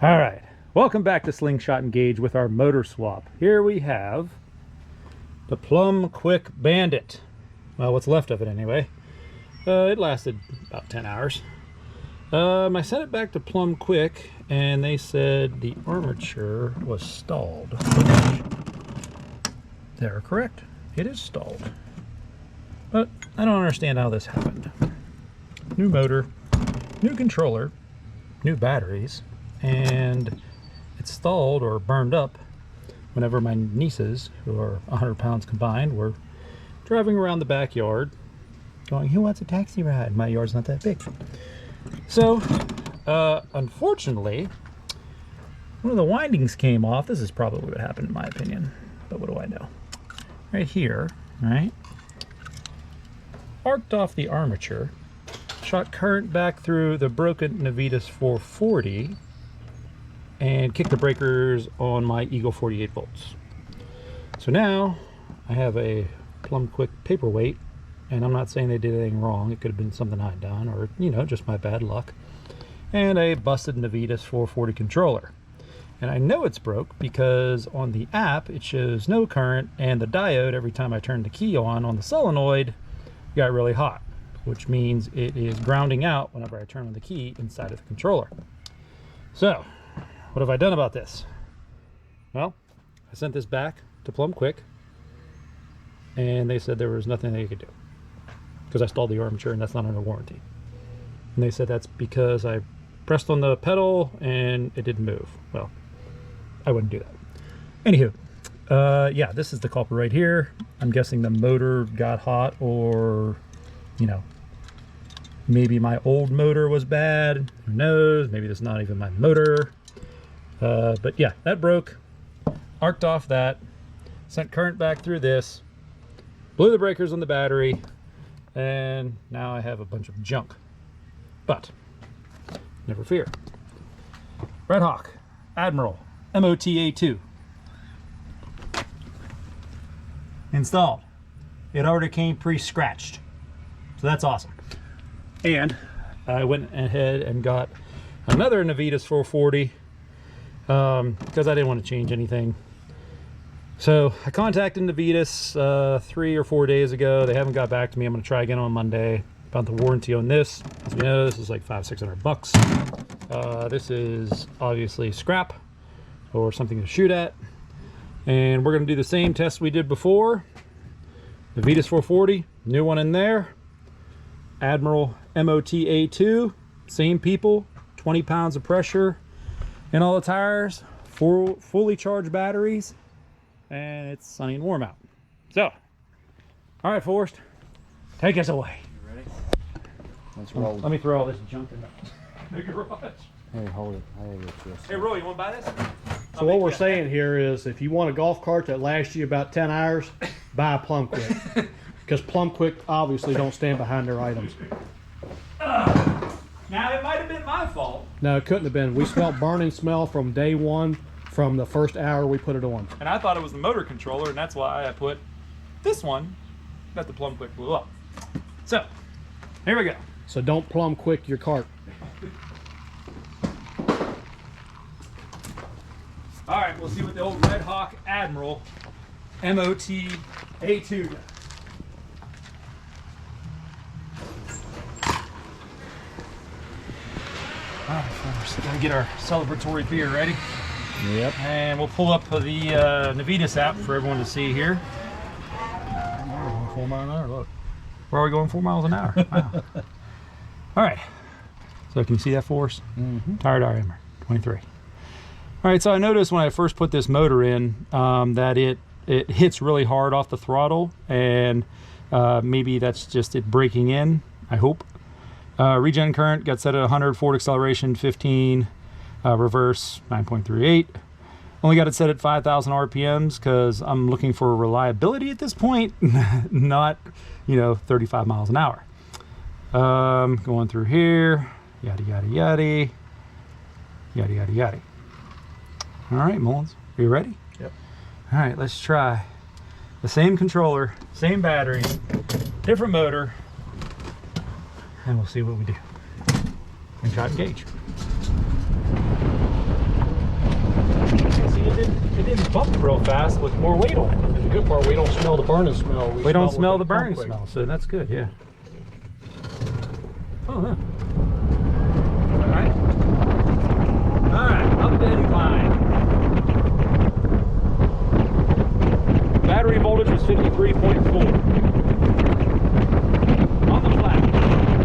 All right, welcome back to Slingshot Engage with our motor swap. Here we have the Plum Quik Bandit. Well, what's left of it anyway. It lasted about 10 hours. I sent it back to Plum Quik and they said the armature was stalled. They're correct. It is stalled. But I don't understand how this happened. New motor, new controller, new batteries, and it stalled or burned up whenever my nieces, who are 100 pounds combined, were driving around the backyard going, "Who wants a taxi ride?" My yard's not that big. So, unfortunately, one of the windings came off. This is probably what happened in my opinion, but what do I know? Right here, right? Arced off the armature, shot current back through the broken Navitas 440, and kicked the breakers on my Eagle 48 volts. So now I have a Plum Quik paperweight, and I'm not saying they did anything wrong. It could have been something I'd done, or, you know, just my bad luck. And a busted Navitas 440 controller. And I know it's broke because on the app it shows no current, and the diode, every time I turn the key on the solenoid, got really hot, which means it is grounding out whenever I turn on the key inside of the controller. So, what have I done about this? Well, I sent this back to Plum Quik, and they said there was nothing they could do because I stalled the armature and that's not under warranty. And they said that's because I pressed on the pedal and it didn't move. Well, I wouldn't do that. Anywho, yeah, this is the culprit right here. I'm guessing the motor got hot, or, you know, maybe my old motor was bad. Who knows? Maybe this is not even my motor. But yeah, that broke, arced off that, sent current back through this, blew the breakers on the battery, and now I have a bunch of junk. But never fear. Redhawk, Admiral, MOTA2. Installed. It already came pre-scratched. So that's awesome. And I went ahead and got another Navitas 440 because I didn't want to change anything. So I contacted Navitas 3 or 4 days ago. They haven't got back to me. I'm going to try again on Monday about the warranty on this. As you know, this is like $500-600 bucks. This is obviously scrap or something to shoot at. And we're going to do the same test we did before. Navitas 440, new one in there. Admiral MOTA2, same people, 20 pounds of pressure in all the tires, fully charged batteries, and it's sunny and warm out. So, all right, Forrest, take us away. You ready? Let's roll. Let me throw all this junk in the garage. Hey, hold it. Hey, Roy, you want to buy this? So what we're saying here is, if you want a golf cart that lasts you about 10 hours, buy a Plum Quik. Because Plum Quik obviously don't stand behind their items. Now, it might have been my fault. No, it couldn't have been. We smelled burning smell from day one, from the first hour we put it on. And I thought it was the motor controller, and that's why I put this one that the Plum Quik blew up. So, here we go. So don't Plum Quik your cart. All right, we'll see what the old Redhawk Admiral MOTA2 does. All right, first, gotta get our celebratory beer ready. Yep. And we'll pull up the Navitas app for everyone to see here. We're going 4 miles an hour, look. Where are we going 4 miles an hour? Wow. All right, so can you see that for us? Mm-hmm. Tire diameter, 23. All right, so I noticed when I first put this motor in that it hits really hard off the throttle, and maybe that's just it breaking in, I hope. Regen current got set at 100, forward acceleration 15, reverse 9.38. Only got it set at 5,000 RPMs because I'm looking for reliability at this point, not, you know, 35 miles an hour. Going through here, yada, yada, yada, yada, yada, yada. All right, Mullins, are you ready? Yep. All right, let's try the same controller, same battery, different motor, and we'll see what we do. And shot engage. real fast with more weight on it. And the good part, we don't smell the burning smell. We don't smell with the burning Plum Quik. smell, so that's good, yeah. Oh, yeah. Alright. Alright, up the incline. Battery voltage was 53.4. On the flat.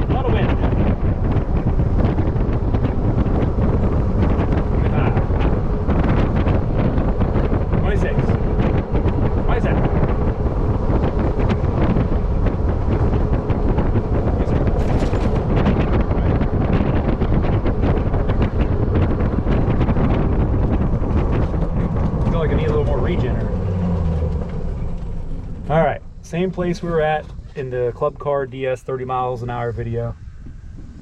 A lot of wind. 25. 26. 27. I feel like I need a little more regener. All right, same place we were at in the Club Car DS 30 miles an hour video.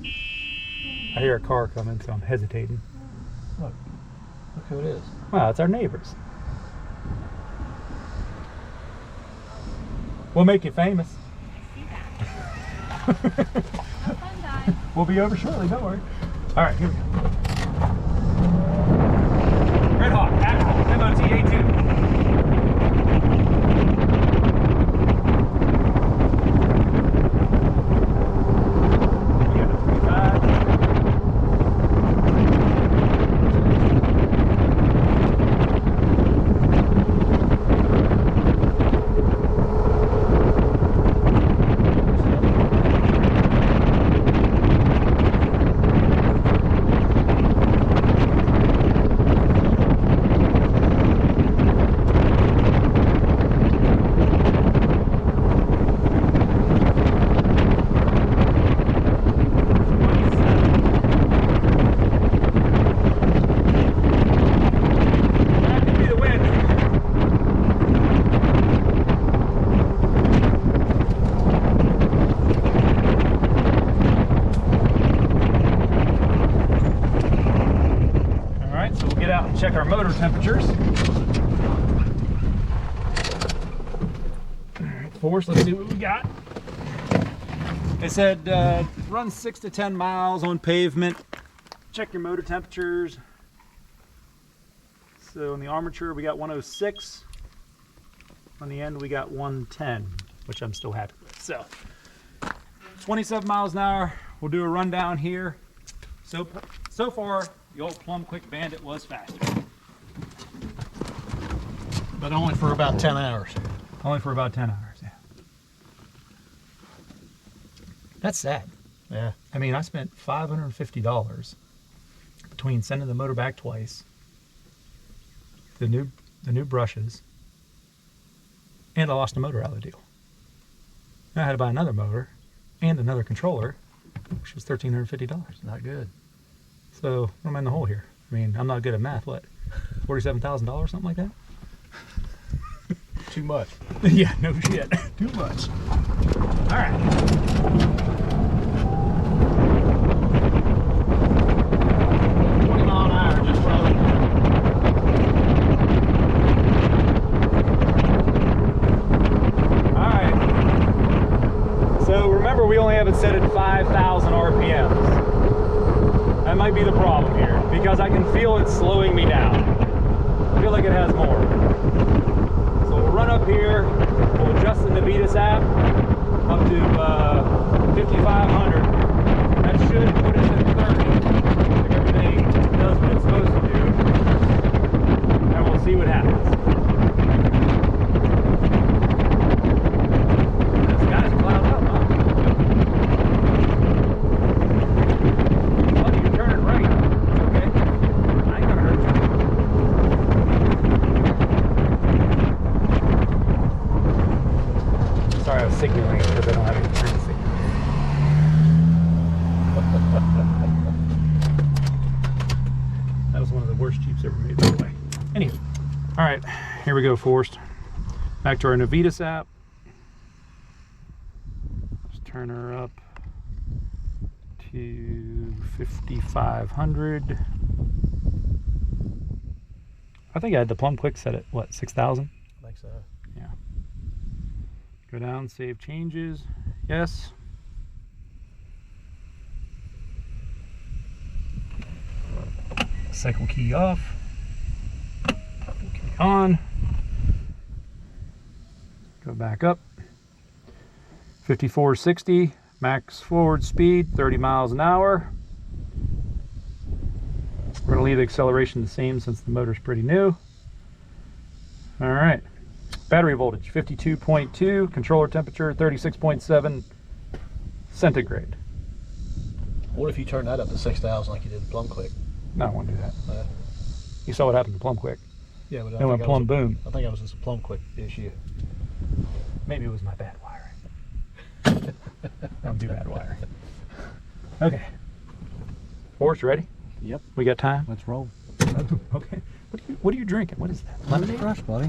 I hear a car coming, so I'm hesitating. Look who it is. Wow, it's our neighbors. We'll make you famous. Have fun, guys. We'll be over shortly, don't worry. All right, here we go. Redhawk, Admiral, MOT A2. We got a 25. Check our motor temperatures. Alright, Force, let's see what we got. They said run 6 to 10 miles on pavement. Check your motor temperatures. So in the armature we got 106. On the end we got 110, which I'm still happy with. So 27 miles an hour. We'll do a rundown here. So far, the old Plum Quik Bandit was faster. But only for about 10 hours. Only for about 10 hours, yeah. That's sad. Yeah. I mean, I spent $550 between sending the motor back twice, the new brushes, and I lost the motor out of the deal. Now I had to buy another motor and another controller, which was $1,350. Not good. So I'm in the hole here. I mean, I'm not good at math. What, $47,000, something like that? Too much. Yeah, no shit. Too much. All right. 20 mile an hour, just probably. All right. So remember, we only have it set at 5,000 RPMs. That might be the problem here, because I can feel it slowing me down. I feel like it has more. So we'll run up here, we'll adjust the Navitas app up to 5,500. That should put us at 30 if everything does what it's supposed to do. And we'll see what happens. The sky's clouded up, huh? Signaling because I don't have any turn signal. That was one of the worst Jeeps ever made, by the way. Anyway, all right, here we go, Forrest. Back to our Navitas app. Let's turn her up to 5,500. I think I had the Plum Quik set at what, 6,000? I think so. Yeah. Go down, save changes. Yes. Cycle key off. Key on. back up. 5460, max forward speed, 30 miles an hour. We're going to leave the acceleration the same since the motor's pretty new. All right. Battery voltage, 52.2. Controller temperature, 36.7 centigrade. What if you turn that up to 6,000 like you did in Plum Quik? No, I won't do that. You saw what happened to Plum Quik. Yeah, but Then went Plum boom. I think that was just a Plum Quik issue. Maybe it was my bad wiring. Don't do bad wiring. Okay. Forrest, ready? Yep. We got time? Let's roll. Okay. What are you drinking? What is that? Lemonade? Crush, buddy.